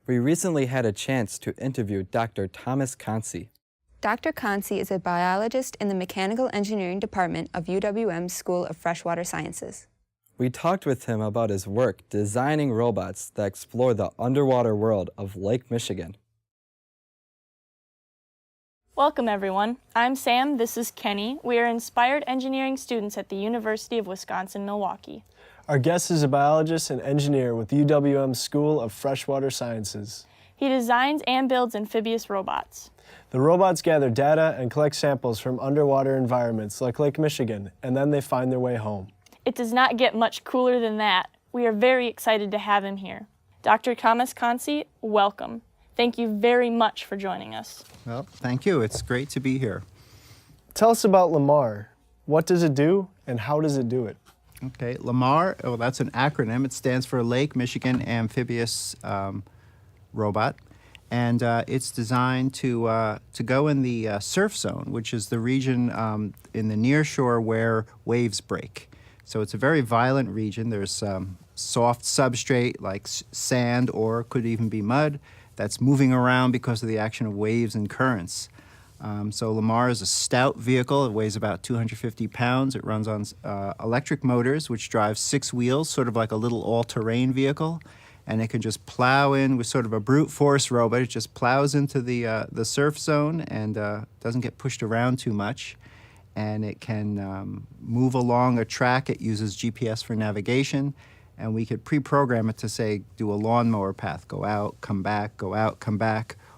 We recently had a chance to interview Dr. Thomas Consi. Dr. Consi is a biologist in the Mechanical Engineering Department of UWM's School of Freshwater Sciences. We talked with him about his work designing robots that explore the underwater world of Lake Michigan. Welcome everyone. I'm Sam, this is Kenny. We are inspired engineering students at the University of Wisconsin-Milwaukee. Our guest is a biologist and engineer with UWM's School of Freshwater Sciences. He designs and builds amphibious robots. The robots gather data and collect samples from underwater environments like Lake Michigan, and then they find their way home. It does not get much cooler than that. We are very excited to have him here. Dr. Thomas Consi, welcome. Thank you very much for joining us. Well, thank you. It's great to be here. Tell us about LAMAR. What does it do, and how does it do it? Okay, LAMAR, well, that's an acronym. It stands for Lake Michigan Amphibious Robot. And it's designed to go in the surf zone, which is the region in the near shore where waves break. So it's a very violent region. There's soft substrate like sand or could even be mud that's moving around because of the action of waves and currents. So LAMAR is a stout vehicle. It weighs about 250 pounds. It runs on electric motors, which drive 6 wheels, sort of like a little all-terrain vehicle. And it can just plow in with sort of a brute force robot. It just plows into the surf zone and doesn't get pushed around too much. And it can move along a track. It uses GPS for navigation. And we could pre-program it to, say, do a lawnmower path, go out, come back,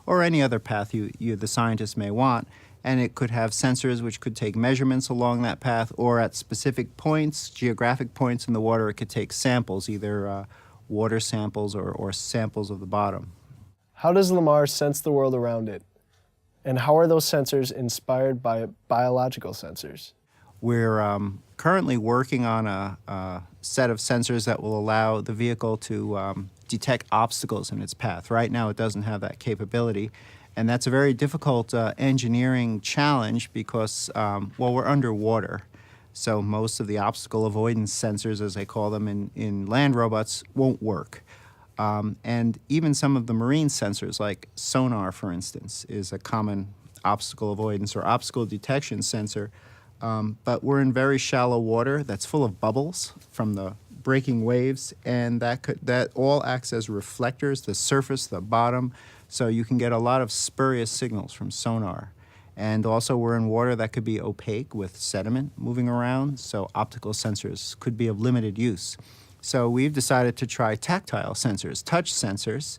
or any other path the scientist may want. And it could have sensors which could take measurements along that path, or at specific points, geographic points in the water, it could take samples, either water samples or samples of the bottom. How does LAMAR sense the world around it? And how are those sensors inspired by biological sensors? We're currently working on a set of sensors that will allow the vehicle to detect obstacles in its path. Right now it doesn't have that capability, and that's a very difficult engineering challenge because, well, we're underwater. So most of the obstacle avoidance sensors, as they call them in land robots, won't work. And even some of the marine sensors, like sonar, for instance, is a common obstacle avoidance or obstacle detection sensor. But we're in very shallow water that's full of bubbles from the breaking waves, and that all acts as reflectors, the surface, the bottom, so you can get a lot of spurious signals from sonar. And also we're in water that could be opaque with sediment moving around, so optical sensors could be of limited use. So we've decided to try tactile sensors, touch sensors,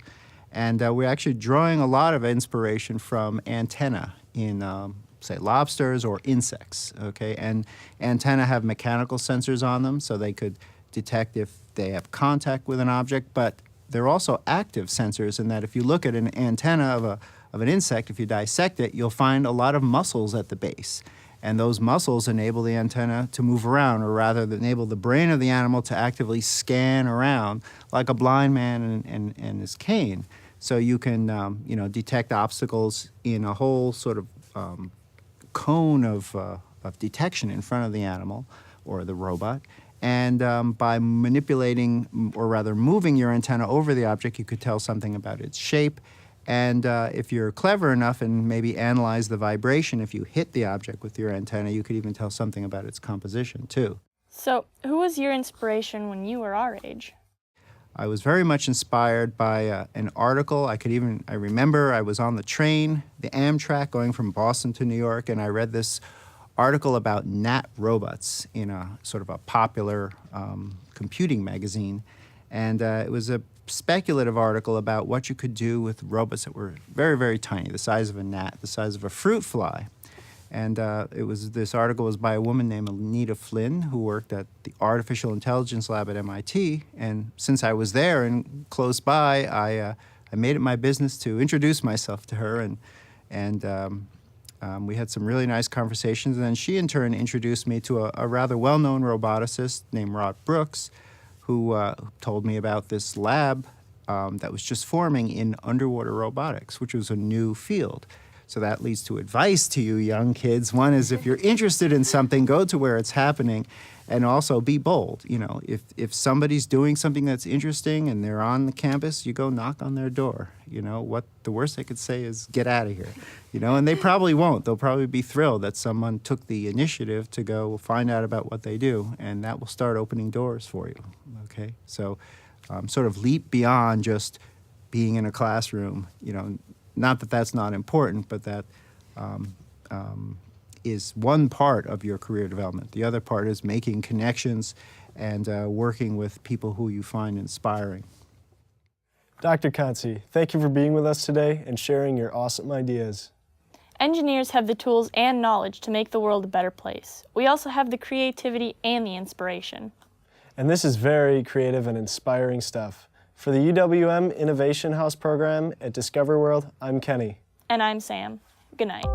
and we're actually drawing a lot of inspiration from antenna in say lobsters or insects, okay? And antennae have mechanical sensors on them, so they could detect if they have contact with an object, but they're also active sensors in that if you look at an antenna of an insect, if you dissect it, you'll find a lot of muscles at the base. And those muscles enable the antenna to move around, or rather enable the brain of the animal to actively scan around like a blind man and his cane. So you can detect obstacles in a whole sort of cone of detection in front of the animal or the robot. And by manipulating, or rather moving your antenna over the object, you could tell something about its shape. And if you're clever enough and maybe analyze the vibration, if you hit the object with your antenna, you could even tell something about its composition too. So, who was your inspiration when you were our age? I was very much inspired by an article. I remember I was on the train, the Amtrak, going from Boston to New York, and I read this article about gnat robots in a sort of a popular computing magazine. And it was a speculative article about what you could do with robots that were very, very tiny, the size of a gnat, the size of a fruit fly. And this article was by a woman named Anita Flynn, who worked at the Artificial Intelligence Lab at MIT. And since I was there and close by, I made it my business to introduce myself to her, and we had some really nice conversations. And then she, in turn, introduced me to a rather well-known roboticist named Rod Brooks, who told me about this lab that was just forming in underwater robotics, which was a new field. So that leads to advice to you young kids. One is if you're interested in something, go to where it's happening, and also be bold. You know, if somebody's doing something that's interesting and they're on the campus, you go knock on their door. You know, what the worst they could say is get out of here. You know, and they probably won't. They'll probably be thrilled that someone took the initiative to go find out about what they do, and that will start opening doors for you. Okay, so sort of leap beyond just being in a classroom. You know, not that that's not important, but that is one part of your career development. The other part is making connections and working with people who you find inspiring. Dr. Consi, thank you for being with us today and sharing your awesome ideas. Engineers have the tools and knowledge to make the world a better place. We also have the creativity and the inspiration. And this is very creative and inspiring stuff. For the UWM Innovation House program at Discover World, I'm Kenny. And I'm Sam. Good night.